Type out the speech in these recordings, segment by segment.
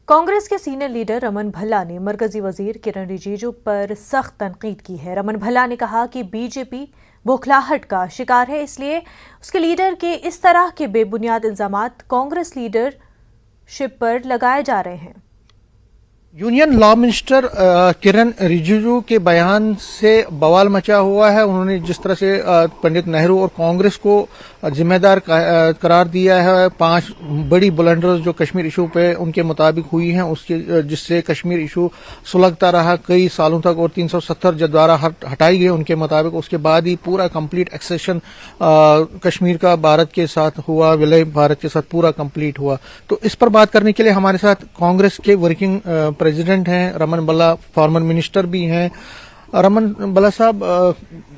कांग्रेस के senior leader Raman Bhalla ने मरकजी वजीर किरण रिजिजू पर सख्त तनकीद की है। रमन भल्ला ने कहा कि बीजेपी बौखलाहट का शिकार है, इसलिए उसके लीडर के इस तरह के बेबुनियाद इल्जामात कांग्रेस लीडरशिप पर लगाए जा रहे हैं। यूनियन लॉ मिनिस्टर किरण रिजिजू के बयान से बवाल मचा हुआ है। उन्होंने जिस तरह से पंडित नेहरू और कांग्रेस को जिम्मेदार करार दिया है, 5 बड़ी ब्लंडर्स जो कश्मीर इशू पे उनके मुताबिक हुई हैं, उसके जिससे कश्मीर इशू सुलगता रहा कई सालों तक और 370 जो द्वारा हटाई गई उनके मुताबिक, उसके बाद ही पूरा कंप्लीट एक्सेशन कश्मीर का भारत के साथ हुआ, विलय भारत के साथ पूरा कंप्लीट हुआ। तो इस पर बात करने के लिए हमारे साथ कांग्रेस के वर्किंग प्रेसिडेंट हैं रमन भल्ला, फॉर्मर मिनिस्टर भी हैं। रमन भल्ला साहब,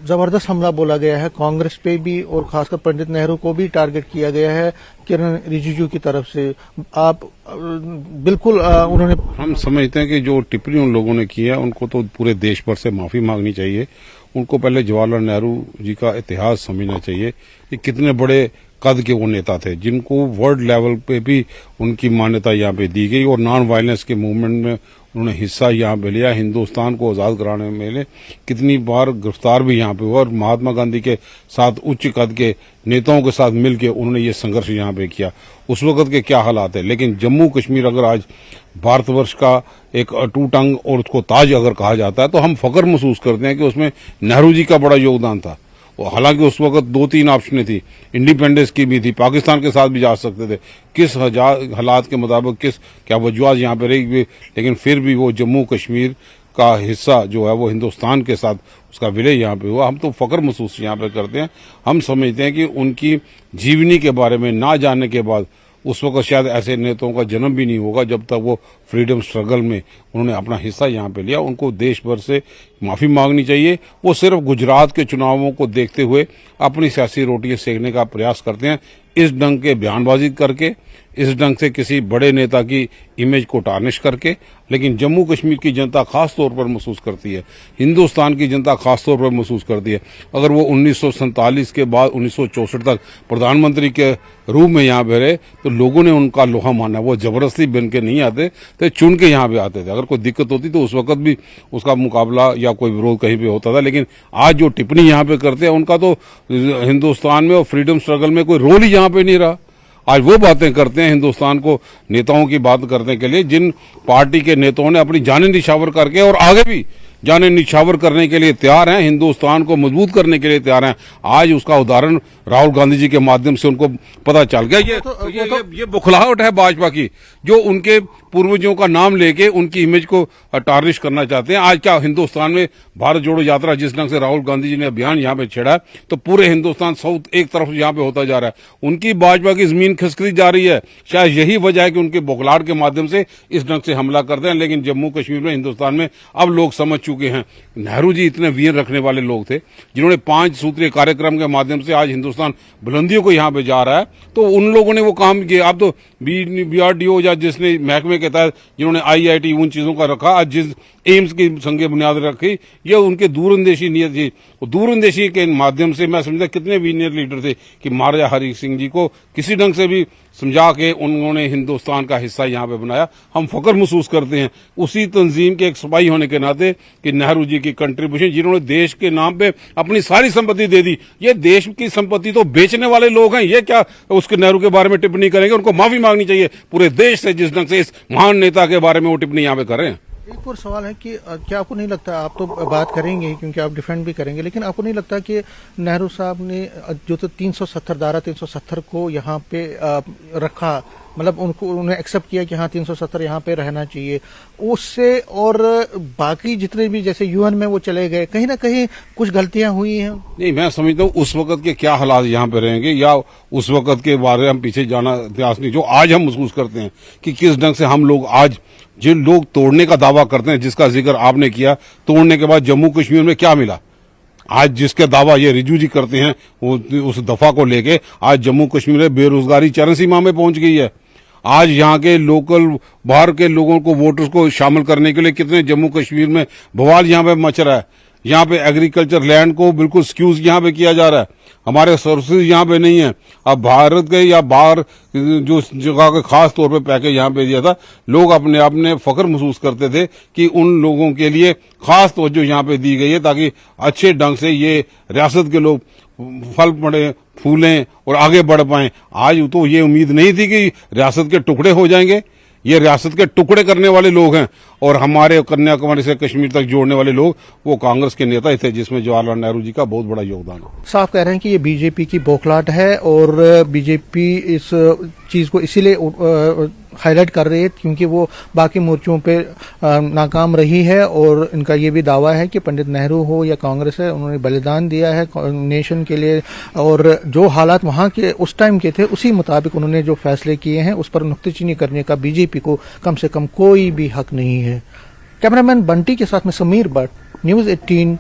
जबरदस्त हमला बोला गया है कांग्रेस पे भी और खासकर पंडित नेहरू को भी टारगेट किया गया है किरण रिजिजू की तरफ से। आप बिल्कुल उन्होंने, हम समझते हैं कि जो टिप्पणी उन लोगों ने की है उनको तो पूरे देश भर से माफी मांगनी चाहिए। उनको पहले जवाहरलाल नेहरू जी का इतिहास समझना चाहिए कि कितने बड़े कद के वो नेता थे, जिनको वर्ल्ड लेवल पे भी उनकी मान्यता यहाँ पे दी गई और नॉन वायलेंस के मूवमेंट में उन्होंने हिस्सा यहाँ पे लिया, हिंदुस्तान को आजाद कराने में कितनी बार गिरफ्तार भी यहाँ पे हुआ और महात्मा गांधी के साथ उच्च कद के नेताओं के साथ मिलकर उन्होंने ये संघर्ष यहाँ पे किया। उस वक्त के क्या हालात है, लेकिन जम्मू कश्मीर अगर आज भारतवर्ष का एक अटूट अंग और उसको ताज अगर कहा जाता है तो हम फख्र महसूस करते हैं कि उसमें नेहरू जी का बड़ा योगदान था। हालांकि उस वक्त 2-3 ऑप्शनें थी, इंडिपेंडेंस की भी थी, पाकिस्तान के साथ भी जा सकते थे, किस हालात के मुताबिक किस क्या वजूहत यहाँ पे रही, लेकिन फिर भी वो जम्मू कश्मीर का हिस्सा जो है वो हिंदुस्तान के साथ उसका विलय यहाँ पे हुआ। हम तो फख्र महसूस यहाँ पे करते हैं। हम समझते हैं कि उनकी जीवनी के बारे में ना जानने के बाद उस वक्त शायद ऐसे नेताओं का जन्म भी नहीं होगा जब तक वो फ्रीडम स्ट्रगल में उन्होंने अपना हिस्सा यहाँ पे लिया। उनको देश भर से माफी मांगनी चाहिए। वो सिर्फ गुजरात के चुनावों को देखते हुए अपनी सियासी रोटियां सेकने का प्रयास करते हैं, इस ढंग के बयानबाजी करके, इस ढंग से किसी बड़े नेता की इमेज को टार्निश करके। लेकिन जम्मू कश्मीर की जनता खास तौर पर महसूस करती है, हिंदुस्तान की जनता खास तौर पर महसूस करती है। अगर वो 1947 के बाद 1964 तक प्रधानमंत्री के रूप में यहाँ पे रहे तो लोगों ने उनका लोहा माना। वो जबरदस्ती बन के नहीं आते थे, चुन के यहाँ पे आते थे। अगर कोई दिक्कत होती तो उस वक्त भी उसका मुकाबला या कोई विरोध कहीं पे होता था। लेकिन आज जो टिप्पणी यहाँ पे करते हैं उनका तो हिंदुस्तान में और फ्रीडम स्ट्रगल में कोई रोल ही यहाँ पे नहीं रहा। आज वो बातें करते हैं हिंदुस्तान को नेताओं की बात करने के लिए जिन पार्टी के नेताओं ने अपनी जानें निछावर करके और आगे भी जाने निछावर करने के लिए तैयार हैं, हिंदुस्तान को मजबूत करने के लिए तैयार हैं। आज उसका उदाहरण राहुल गांधी जी के माध्यम से उनको पता चल गया। ये बुखलाहट है भाजपा की, जो उनके पूर्वजों का नाम लेके उनकी इमेज को टार्निश करना चाहते हैं। आज क्या हिंदुस्तान में भारत जोड़ो यात्रा जिस ढंग से राहुल गांधी जी ने अभियान यहाँ पे छेड़ा है तो पूरे हिंदुस्तान साउथ एक तरफ यहाँ पे होता जा रहा है। उनकी भाजपा की जमीन खिसकती जा रही है। शायद यही वजह है कि उनके बुखलाहट के माध्यम से इस ढंग से हमला करते हैं। लेकिन जम्मू कश्मीर में, हिंदुस्तान में अब लोग समझ चुके हैं। नेहरू जी इतने वीर रखने वाले लोग थे जिन्होंने 5 सूत्रीय कार्यक्रम के माध्यम से आज हिंदुस्तान बुलंदियों को यहाँ पे जा रहा है। तो उन लोगों ने वो काम किया। अब तो BRDO या जिसने महकमे के तहत जिन्होंने IIT उन चीजों का रखा, आज जिस एम्स की संगे बुनियाद रखी, ये उनके दूरंदेशी नीयत थी। दूरंदेशी के माध्यम से मैं समझता कितने वीनियर लीडर थे कि महाराजा हरि सिंह जी को किसी ढंग से भी समझा के उन्होंने हिंदुस्तान का हिस्सा यहाँ पे बनाया। हम फख्र महसूस करते हैं उसी तंजीम के एक सिपाही होने के नाते कि नेहरू जी की कंट्रीब्यूशन, जिन्होंने देश के नाम पे अपनी सारी संपत्ति दे दी। ये देश की संपत्ति तो बेचने वाले लोग हैं, ये क्या उसके नेहरू के बारे में टिप्पणी करेंगे? उनको माफी मांगनी चाहिए पूरे देश से जिस ढंग से इस महान नेता के बारे में वो टिप्पणी यहाँ पे कर रहे हैं। एक और सवाल है कि क्या आपको नहीं लगता, आप तो बात करेंगे क्योंकि आप डिफेंड भी करेंगे, लेकिन आपको नहीं लगता कि नेहरू साहब ने जो तो 370 धारा 370 को यहाँ पे रखा, मतलब उनको उन्हें एक्सेप्ट किया कि हाँ 370 यहाँ पे रहना चाहिए, उससे और बाकी जितने भी जैसे UN में वो चले गए, कहीं ना कहीं कुछ गलतियां हुई हैं? नहीं, मैं समझता हूँ उस वक्त के क्या हालात यहाँ पे रहेंगे या उस वक्त के बारे में हम पीछे जाना इतिहास नहीं। जो आज हम महसूस करते हैं कि किस ढंग से हम लोग आज जिन लोग तोड़ने का दावा करते हैं, जिसका जिक्र आपने किया, तोड़ने के बाद जम्मू कश्मीर में क्या मिला, आज जिसके दावा ये रिजू जी करते हैं वो उस दफा को लेके आज जम्मू कश्मीर में बेरोजगारी चरम सीमा में पहुंच गई है। आज यहाँ के लोकल बाहर के लोगों को, वोटर्स को शामिल करने के लिए कितने जम्मू कश्मीर में बवाल यहाँ पे मच रहा है। यहाँ पे एग्रीकल्चर लैंड को बिल्कुल स्क्यूज यहाँ पे किया जा रहा है, हमारे सोर्सेज यहाँ पे नहीं है। अब भारत के या बाहर जो जगह के खास तौर पे पैकेज यहाँ पे दिया था, लोग अपने आप में फख्र महसूस करते थे कि उन लोगों के लिए खास तवज्जो यहाँ पे दी गई है ताकि अच्छे ढंग से ये रियासत के लोग फल पड़े फूलें और आगे बढ़ पाएं। आज तो ये उम्मीद नहीं थी कि रियासत के टुकड़े हो जाएंगे। ये रियासत के टुकड़े करने वाले लोग हैं और हमारे कन्याकुमारी से कश्मीर तक जोड़ने वाले लोग वो कांग्रेस के नेता ही थे, जिसमें जवाहरलाल नेहरू जी का बहुत बड़ा योगदान है। साफ कह रहे हैं कि ये बीजेपी की बौखलाहट है और बीजेपी इस चीज को इसीलिए हाईलाइट कर रही है क्योंकि वो बाकी मोर्चों पे नाकाम रही है। और इनका ये भी दावा है कि पंडित नेहरू हो या कांग्रेस है, उन्होंने बलिदान दिया है नेशन के लिए और जो हालात वहां के उस टाइम के थे उसी मुताबिक उन्होंने जो फैसले किए हैं उस पर नुक्ताचीनी करने का बीजेपी को कम से कम कोई भी हक नहीं है। कैमरामैन बंटी के साथ में समीर भट्ट, न्यूज़ 18